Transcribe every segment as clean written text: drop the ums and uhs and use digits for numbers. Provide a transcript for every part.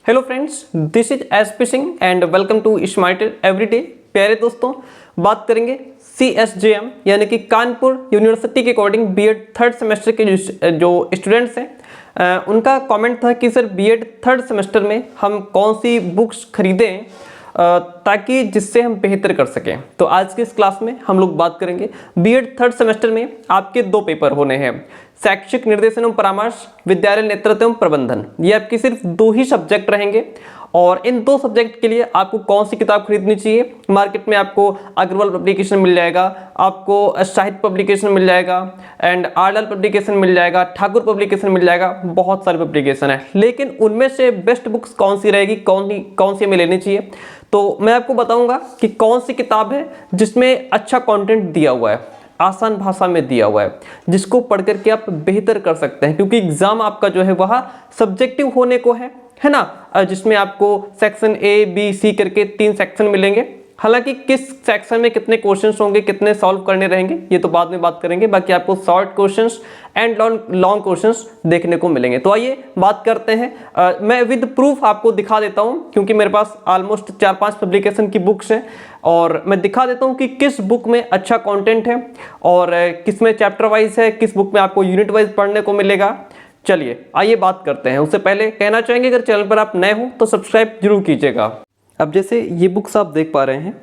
Hello friends, this is SP Singh and welcome to smarter everyday. प्यारे दोस्तों, बात करेंगे CSJM यानी कि कानपुर यूनिवर्सिटी के अकॉर्डिंग बीएड थर्ड सेमेस्टर के जो स्टूडेंट्स हैं उनका कमेंट था कि सर बीएड थर्ड सेमेस्टर में हम कौन सी बुक्स खरीदें ताकि जिससे हम बेहतर कर सकें। तो आज के इस क्लास में हम लोग बात करेंगे बीएड थर्ड सेमेस्टर में आपके दो पेपर होने हैं, शैक्षिक निर्देशन एवं परामर्श, विद्यालय नेतृत्व एवं प्रबंधन। ये आपके सिर्फ दो ही सब्जेक्ट रहेंगे और इन दो सब्जेक्ट के लिए आपको कौन सी किताब खरीदनी चाहिए। मार्केट में आपको अग्रवाल पब्लिकेशन मिल जाएगा, आपको साहित्य पब्लिकेशन मिल जाएगा एंड आरलाल पब्लिकेशन मिल जाएगा, ठाकुर पब्लिकेशन मिल जाएगा, बहुत सारे पब्लिकेशन है। लेकिन उनमें से बेस्ट बुक्स कौन सी रहेगी, कौन सी हमें लेनी चाहिए, तो मैं आपको बताऊंगा कि कौन सी किताब है जिसमें अच्छा कंटेंट दिया हुआ है, आसान भाषा में दिया हुआ है, जिसको पढ़ करके आप बेहतर कर सकते हैं। क्योंकि एग्जाम आपका जो है वह सब्जेक्टिव होने को है ना, जिसमें आपको सेक्शन A, B, C करके 3 सेक्शन मिलेंगे। हालांकि किस सेक्शन में कितने क्वेश्चंस होंगे, कितने सॉल्व करने रहेंगे, ये तो बाद में बात करेंगे। बाकी आपको short questions and long questions देखने को मिलेंगे। तो आइए बात करते हैं। मैं विद प्रूफ आपको दिखा देता हूं, क्योंकि मेरे पास ऑलमोस्ट 4-5 पब्लिकेशन की बुक्स हैं और मैं दिखा देता हूं कि किस बुक में अच्छा कंटेंट है और किस में चैप्टर वाइज है, किस बुक में आपको यूनिट वाइज पढ़ने को मिलेगा। चलिए आइए बात करते हैं। उससे पहले कहना चाहेंगे अगर चैनल पर आप नए हो तो सब्सक्राइब जरूर कीजिएगा। अब जैसे ये बुक्स आप देख पा रहे हैं,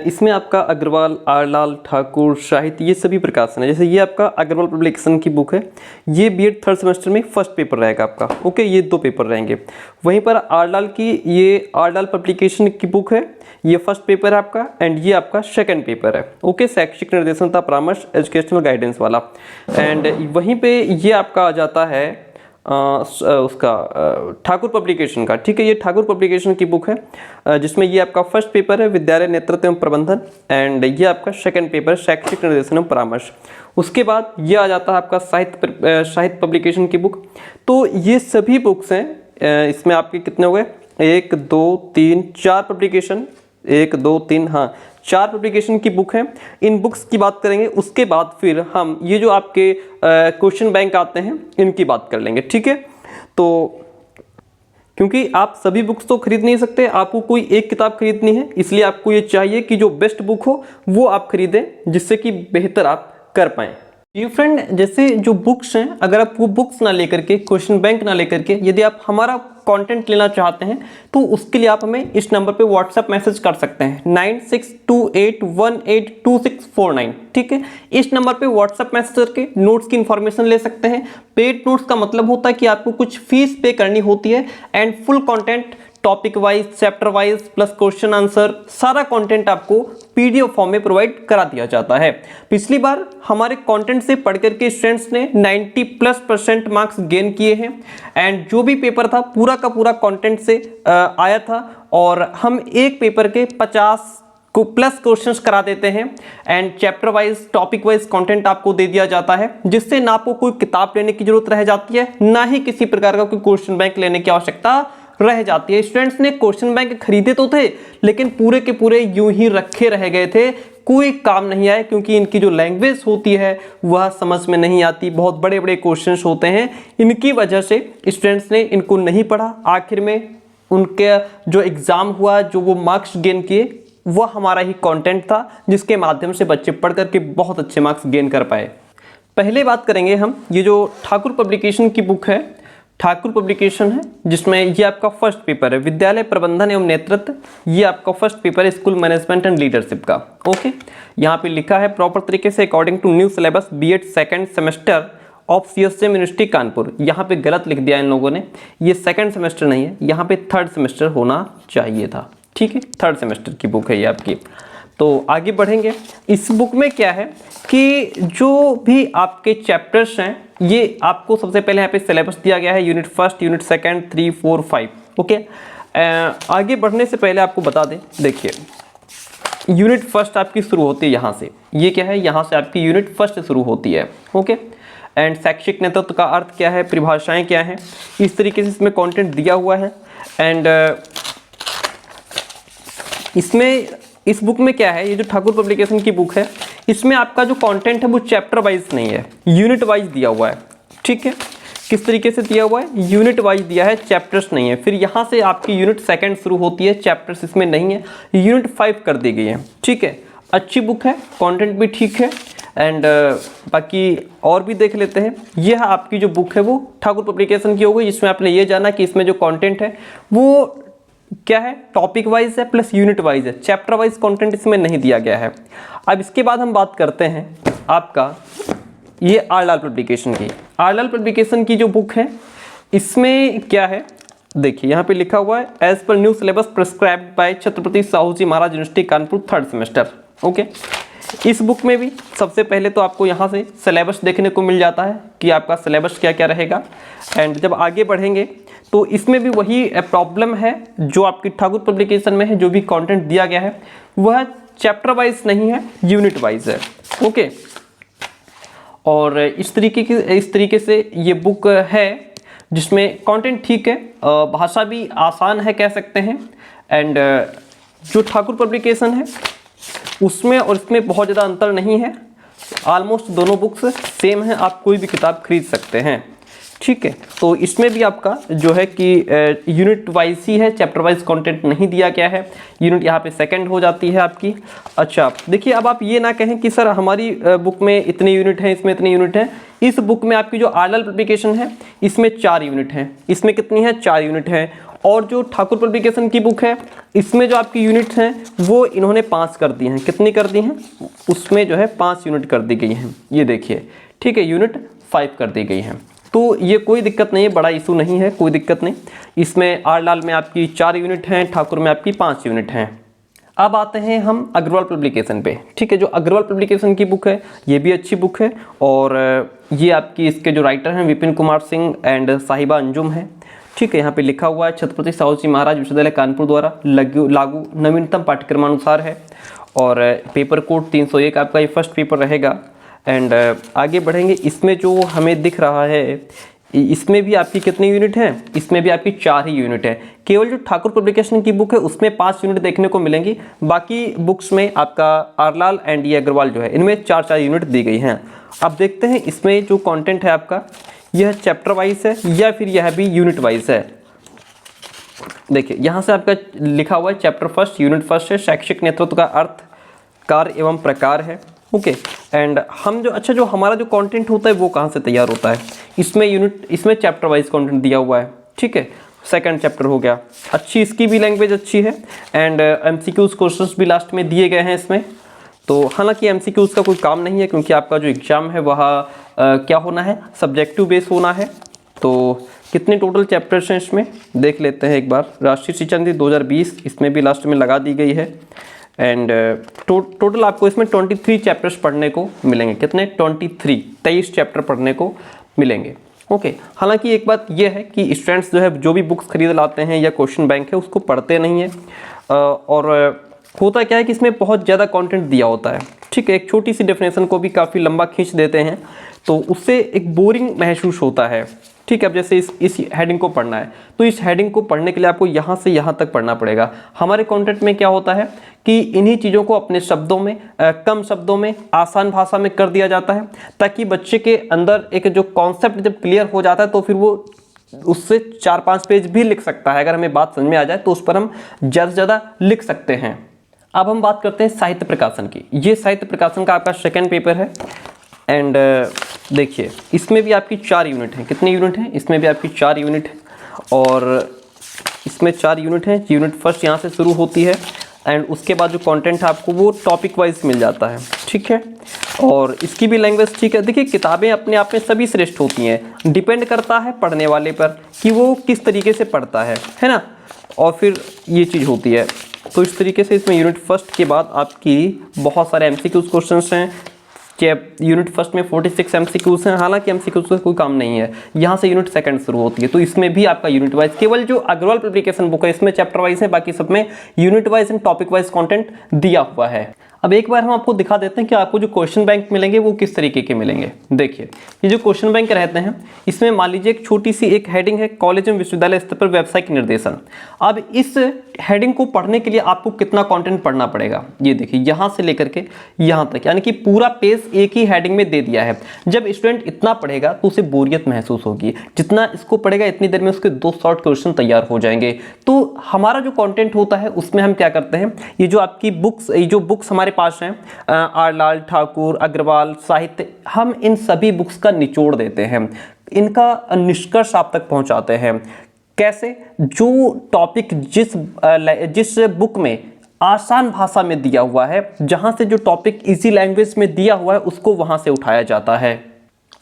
इसमें आपका अग्रवाल, आरलाल, ठाकुर, साहित्य ये सभी प्रकाशन है। जैसे ये आपका अग्रवाल पब्लिकेशन की बुक है, ये बीएड थर्ड सेमेस्टर में फर्स्ट पेपर रहेगा आपका। ओके, ये 2 पेपर रहेंगे। वहीं पर आरलाल की ये आरलाल पब्लिकेशन की बुक है, ये फर्स्ट पेपर है आपका एंड ये आपका सेकंड पेपर है। ओके, शैक्षिक निर्देशन तथा परामर्श, एजुकेशनल गाइडेंस वाला। एंड वहीं पे ये आपका आ जाता है उसका ठाकुर पब्लिकेशन का। ठीक है, ये ठाकुर पब्लिकेशन की बुक है जिसमें ये आपका फर्स्ट पेपर है विद्यालय नेतृत्व एवं प्रबंधन एंड ये आपका सेकंड पेपर शैक्षिक निर्देशन एवं परामर्श। उसके बाद ये आ जाता है आपका साहित्य पब्लिकेशन की बुक। तो ये सभी बुक्स हैं। इसमें आपके कितने हो गए, 1 2 3 4 पब्लिकेशन, 1 2 3 हाँ 4 पब्लिकेशन की बुक है। इन बुक्स की बात करेंगे, उसके बाद फिर हम ये जो आपके क्वेश्चन बैंक आते हैं इनकी बात कर लेंगे। ठीक है, तो क्योंकि आप सभी बुक्स तो खरीद नहीं सकते, आपको कोई एक किताब खरीदनी है, इसलिए आपको ये चाहिए कि जो बेस्ट बुक हो वो आप खरीदें, जिससे कि बेहतर आप कर पाएँ। ये फ्रेंड, जैसे जो बुक्स हैं, अगर आप वो बुक्स ना लेकर के, क्वेश्चन बैंक ना लेकर के, यदि आप हमारा कंटेंट लेना चाहते हैं तो उसके लिए आप हमें इस नंबर पे व्हाट्सएप मैसेज कर सकते हैं 9628182649। ठीक है, इस नंबर पे व्हाट्सएप मैसेज करके नोट्स की इंफॉर्मेशन ले सकते हैं। पेड नोट्स का मतलब होता है कि आपको कुछ फीस पे करनी होती है and full content topic wise, chapter wise plus question answer, सारा कंटेंट आपको पीडीएफ फॉर्म में प्रोवाइड करा दिया जाता है। पिछली बार हमारे कंटेंट से पढ़कर के स्टूडेंट्स ने 90+% मार्क्स गेन किए हैं एंड जो भी पेपर था पूरा का पूरा कंटेंट से आया था और हम एक पेपर के 50 को प्लस क्वेश्चंस करा देते हैं and chapter wise, topic wise content आपको दे दिया जाता है, जिससे ना आपको कोई किताब लेने की जरूरत रह जाती है, ना ही किसी प्रकार का कोई क्वेश्चन बैंक लेने की आवश्यकता रह जाती है। स्टूडेंट्स ने क्वेश्चन बैंक खरीदे तो थे लेकिन पूरे के पूरे यूं ही रखे रह गए थे, कोई काम नहीं आए, क्योंकि इनकी जो लैंग्वेज होती है वह समझ में नहीं आती, बहुत बड़े बड़े क्वेश्चंस होते हैं। इनकी वजह से स्टूडेंट्स ने इनको नहीं पढ़ा। आखिर में उनके जो एग्जाम हुआ, जो वो मार्क्स गेन किए, वह हमारा ही कंटेंट था, जिसके माध्यम से बच्चे पढ़ करके बहुत अच्छे मार्क्स गेन कर पाए। पहले बात करेंगे हम ये जो ठाकुर पब्लिकेशन की बुक है, ठाकुर पब्लिकेशन है, जिसमें ये आपका फर्स्ट पेपर है विद्यालय प्रबंधन एवं नेतृत्व। ये आपका फर्स्ट पेपर है स्कूल मैनेजमेंट एंड लीडरशिप का। ओके, यहाँ पे लिखा है प्रॉपर तरीके से according to new syllabus BEd second semester of CSJM university Kanpur. यहाँ पे गलत लिख दिया इन लोगों ने, ये सेकंड सेमेस्टर नहीं है, यहाँ पे थर्ड सेमेस्टर होना चाहिए था। ठीक है, थर्ड सेमेस्टर की बुक है ये आपकी। तो आगे बढ़ेंगे। इस बुक में क्या है कि जो भी आपके चैप्टर्स हैं ये आपको सबसे पहले यहाँ पे सिलेबस दिया गया है, unit first, unit second, 3, 4, 5। Okay, आगे बढ़ने से पहले आपको बता दें, देखिए यूनिट फर्स्ट आपकी शुरू होती है यहाँ से। ये क्या है, यहाँ से आपकी यूनिट फर्स्ट शुरू होती है। ओके, एंड शैक्षिक नेतृत्व का अर्थ क्या है, परिभाषाएं क्या हैं, इस तरीके से इसमें कंटेंट दिया हुआ है। एंड इसमें इस बुक में क्या है, ये जो ठाकुर पब्लिकेशन की बुक है, इसमें आपका जो कंटेंट है वो चैप्टर वाइज नहीं है, यूनिट वाइज दिया हुआ है। ठीक है, किस तरीके से दिया हुआ है, यूनिट वाइज दिया है, चैप्टर्स नहीं है। फिर यहाँ से आपकी यूनिट 2 शुरू होती है, चैप्टर्स इसमें नहीं है, यूनिट 5 कर दी गई है। ठीक है, अच्छी बुक है, कंटेंट भी ठीक है एंड बाकी और भी देख लेते हैं। यह आपकी जो बुक है वो ठाकुर पब्लिकेशन की हो गई, जिसमें आपने ये जाना कि इसमें जो कंटेंट है वो क्या है, टॉपिक वाइज है प्लस यूनिट वाइज है, चैप्टर वाइज कंटेंट इसमें नहीं दिया गया है। अब इसके बाद हम बात करते हैं आपका ये आरलाल पब्लिकेशन की। आरलाल पब्लिकेशन की जो बुक है इसमें क्या है, देखिए यहाँ पे लिखा हुआ है एज पर new syllabus prescribed by Chhatrapati Sahu ji Maharaj university Kanpur 3rd semester. Okay, इस बुक में भी सबसे पहले तो आपको यहाँ से सिलेबस देखने को मिल जाता है कि आपका सिलेबस क्या क्या रहेगा। एंड जब आगे बढ़ेंगे तो इसमें भी वही प्रॉब्लम है जो आपकी ठाकुर पब्लिकेशन में है, जो भी कंटेंट दिया गया है वह चैप्टर वाइज नहीं है, यूनिट वाइज है। ओके, और इस तरीके से ये बुक है जिसमें कंटेंट ठीक है, भाषा भी आसान है कह सकते हैं। एंड जो ठाकुर पब्लिकेशन है उसमें और इसमें बहुत ज़्यादा अंतर नहीं है, ऑलमोस्ट दोनों बुक्स सेम हैं, आप कोई भी किताब खरीद सकते हैं। ठीक है, तो इसमें भी आपका जो है कि यूनिट वाइज ही है, चैप्टर वाइज कंटेंट नहीं दिया गया है, यूनिट यहाँ पे 2nd हो जाती है आपकी। अच्छा देखिए, अब आप ये ना कहें कि सर हमारी बुक में इतने यूनिट हैं, इसमें इतने यूनिट हैं। इस बुक में आपकी जो आरलाल पब्लिकेशन है इसमें 4 यूनिट हैं, इसमें कितनी है, 4 यूनिट हैं। और जो ठाकुर पब्लिकेशन की बुक है इसमें जो आपकी यूनिट्स हैं वो इन्होंने 5 कर दी हैं। कितनी कर दी हैं, उसमें जो है 5 यूनिट कर दी गई हैं, ये देखिए। ठीक है, यूनिट 5 कर दी गई हैं, तो ये कोई दिक्कत नहीं है, बड़ा इशू नहीं है, कोई दिक्कत नहीं। इसमें आरलाल में आपकी 4 यूनिट हैं, ठाकुर में आपकी 5 यूनिट हैं। अब आते हैं हम अग्रवाल पब्लिकेशन पे। ठीक है, जो अग्रवाल पब्लिकेशन की बुक है ये भी अच्छी बुक है, और ये आपकी इसके जो राइटर हैं विपिन कुमार सिंह एंड साहिबा अंजुम है। ठीक है, यहाँ पे लिखा हुआ है छत्रपति साहू जी महाराज विश्वविद्यालय कानपुर द्वारा लागू नवीनतम पाठ्यक्रमानुसार है, और पेपर कोड 301 आपका ये फर्स्ट पेपर रहेगा। एंड आगे बढ़ेंगे, इसमें जो हमें दिख रहा है इसमें भी आपकी कितनी यूनिट है, इसमें भी आपकी 4 ही यूनिट है। केवल जो ठाकुर पब्लिकेशन की बुक है उसमें 5 यूनिट देखने को मिलेंगी, बाकी बुक्स में आपका आरलाल एंड ये अग्रवाल जो है इनमें 4 यूनिट दी गई हैं। अब देखते हैं इसमें जो कंटेंट है आपका यह चैप्टर वाइज है या फिर यह भी यूनिट वाइज है। देखिए यहाँ से आपका लिखा हुआ है चैप्टर 1 यूनिट 1 है, शैक्षिक नेतृत्व का अर्थ, कार्य एवं प्रकार है। ओके, एंड हम जो हमारा जो कंटेंट होता है वो कहाँ से तैयार होता है, इसमें चैप्टर वाइज कंटेंट दिया हुआ है। ठीक है, 2nd चैप्टर हो गया, अच्छी इसकी भी लैंग्वेज अच्छी है। एंड MCQs क्वेश्चंस भी लास्ट में दिए गए हैं इसमें। तो हालांकि MCQs का कोई काम नहीं है क्योंकि आपका जो एग्ज़ाम है वह क्या होना है, सब्जेक्टिव बेस होना है। तो कितने टोटल चैप्टर्स हैं इसमें देख लेते हैं एक बार। राष्ट्रीय शिक्षा नीति 2020 इसमें भी लास्ट में लगा दी गई है। एंड टोटल आपको इसमें 23 चैप्टर्स पढ़ने को मिलेंगे। कितने, 23 चैप्टर पढ़ने को मिलेंगे। ओके, हालांकि एक बात यह है कि स्टूडेंट्स जो है जो भी बुक्स खरीद लाते हैं या क्वेश्चन बैंक है उसको पढ़ते नहीं है, और होता क्या है कि इसमें बहुत ज़्यादा कंटेंट दिया होता है। ठीक है, एक छोटी सी डेफिनेशन को भी काफ़ी लंबा खींच देते हैं, तो उससे एक बोरिंग महसूस होता है। ठीक है, अब जैसे इस हेडिंग को पढ़ना है तो इस हेडिंग को पढ़ने के लिए आपको यहाँ से यहाँ तक पढ़ना पड़ेगा। हमारे कंटेंट में क्या होता है कि इन्हीं चीज़ों को अपने शब्दों में कम शब्दों में आसान भाषा में कर दिया जाता है, ताकि बच्चे के अंदर एक जो कॉन्सेप्ट जब क्लियर हो जाता है तो फिर वो उससे 4-5 पेज भी लिख सकता है। अगर हमें बात समझ में आ जाए तो उस पर हम ज़्यादा से ज़्यादा लिख सकते हैं। अब हम बात करते हैं साहित्य प्रकाशन की। ये साहित्य प्रकाशन का आपका 2nd पेपर है। एंड देखिए इसमें भी आपकी 4 यूनिट हैं। कितनी यूनिट हैं, इसमें भी आपकी 4 यूनिट है, और इसमें 4 यूनिट हैं। यूनिट 1 यहाँ से शुरू होती है एंड उसके बाद जो कंटेंट है आपको वो टॉपिक वाइज मिल जाता है। ठीक है, और इसकी भी लैंग्वेज ठीक है। देखिए किताबें अपने आप में सभी श्रेष्ठ होती हैं, डिपेंड करता है पढ़ने वाले पर कि वो किस तरीके से पढ़ता है ना, और फिर ये चीज़ होती है। तो इस तरीके से इसमें यूनिट 1 के बाद आपकी बहुत सारे MCQs क्वेश्चंस हैं। यूनिट 1 में 46 MCQs हैं, हालांकि MCQs का कोई काम नहीं है। यहाँ से यूनिट 2 शुरू होती है, तो इसमें भी आपका यूनिट वाइज, केवल जो अग्रवाल पब्लिकेशन बुक है इसमें चैप्टर वाइज है, बाकी सब में unit wise and topic wise content दिया हुआ है। अब एक बार हम आपको दिखा देते हैं कि आपको जो क्वेश्चन बैंक मिलेंगे वो किस तरीके के मिलेंगे। देखिए ये जो क्वेश्चन बैंक रहते हैं इसमें मान लीजिए एक छोटी सी एक हेडिंग है, कॉलेज एवं विश्वविद्यालय स्तर पर व्यावसायिक निर्देशन। अब इस हेडिंग को पढ़ने के लिए आपको कितना कंटेंट पढ़ना पड़ेगा, ये देखिए यहाँ से लेकर के यहाँ तक, यानी कि पूरा पेज एक ही हेडिंग में दे दिया है। जब स्टूडेंट इतना पढ़ेगा तो उसे बोरियत महसूस होगी, जितना इसको पढ़ेगा इतनी देर में उसके 2 शॉर्ट क्वेश्चन तैयार हो जाएंगे। तो हमारा जो कंटेंट होता है उसमें हम क्या करते हैं, ये जो आपकी बुक्स, ये जो बुक्स हमारे पास हैं आरलाल, ठाकुर, अग्रवाल, साहित्य, हम इन सभी बुक्स का निचोड़ देते हैं, इनका निष्कर्ष आप तक पहुंचाते हैं। कैसे, जो टॉपिक जिस बुक में आसान भाषा में दिया हुआ है, जहां से जो टॉपिक इजी लैंग्वेज में दिया हुआ है उसको वहां से उठाया जाता है।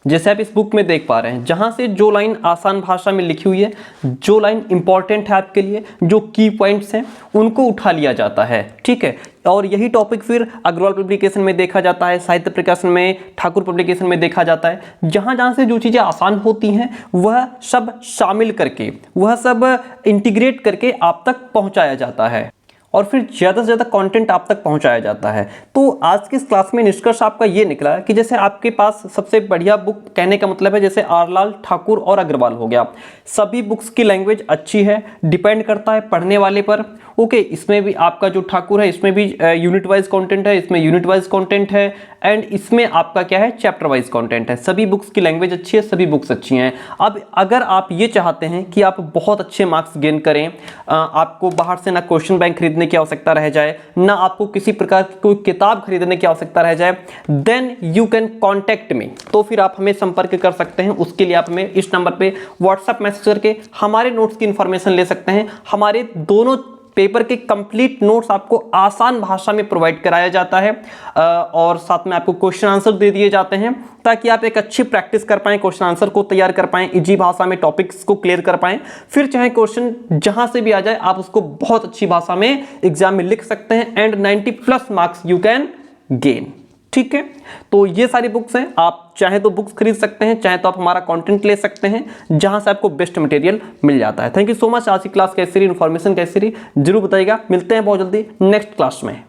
जैसे आप इस बुक में देख पा रहे हैं, जहां से जो लाइन आसान भाषा में लिखी हुई है, जो लाइन इंपॉर्टेंट है आपके लिए, जो की पॉइंट्स हैं उनको उठा लिया जाता है, ठीक है। और यही टॉपिक फिर अग्रवाल पब्लिकेशन में देखा जाता है, साहित्य प्रकाशन में, ठाकुर पब्लिकेशन में देखा जाता है। जहां जहां से जो चीज़ें आसान होती हैं वह सब शामिल करके, वह सब इंटीग्रेट करके आप तक पहुंचाया जाता है और फिर ज़्यादा से ज़्यादा कंटेंट आप तक पहुंचाया जाता है। तो आज की इस क्लास में निष्कर्ष आपका ये निकला कि जैसे आपके पास सबसे बढ़िया बुक कहने का मतलब है जैसे आरलाल, ठाकुर और अग्रवाल हो गया, सभी बुक्स की लैंग्वेज अच्छी है, डिपेंड करता है पढ़ने वाले पर। ओके, इसमें भी आपका जो ठाकुर है इसमें भी यूनिट वाइज कंटेंट है, इसमें यूनिट वाइज कंटेंट है, एंड इसमें आपका क्या है, चैप्टर वाइज कंटेंट है। सभी बुक्स की लैंग्वेज अच्छी है, सभी बुक्स अच्छी हैं। अब अगर आप ये चाहते हैं कि आप बहुत अच्छे मार्क्स गेन करें, आपको बाहर से ना क्वेश्चन बैंक खरीदने की आवश्यकता रह जाए, ना आपको किसी प्रकार की कोई किताब खरीदने की आवश्यकता रह जाए, then you can contact me. तो फिर आप हमें संपर्क कर सकते हैं। उसके लिए आप हमें इस नंबर पे व्हाट्सएप मैसेज करके हमारे नोट्स की इंफॉर्मेशन ले सकते हैं। हमारे दोनों पेपर के कंप्लीट नोट्स आपको आसान भाषा में प्रोवाइड कराया जाता है और साथ में आपको क्वेश्चन आंसर दे दिए जाते हैं ताकि आप एक अच्छी प्रैक्टिस कर पाएं, क्वेश्चन आंसर को तैयार कर पाएं, इजी भाषा में टॉपिक्स को क्लियर कर पाएं। फिर चाहे क्वेश्चन जहां से भी आ जाए आप उसको बहुत अच्छी भाषा में एग्जाम में लिख सकते हैं and 90+ marks you can gain. ठीक है, तो ये सारी बुक्स हैं, आप चाहे तो बुक्स खरीद सकते हैं, चाहे तो आप हमारा कंटेंट ले सकते हैं जहां से आपको बेस्ट मटेरियल मिल जाता है। Thank you so much. आज की क्लास कैसी रही, इन्फॉर्मेशन कैसी रही, जरूर बताइएगा। मिलते हैं बहुत जल्दी नेक्स्ट क्लास में।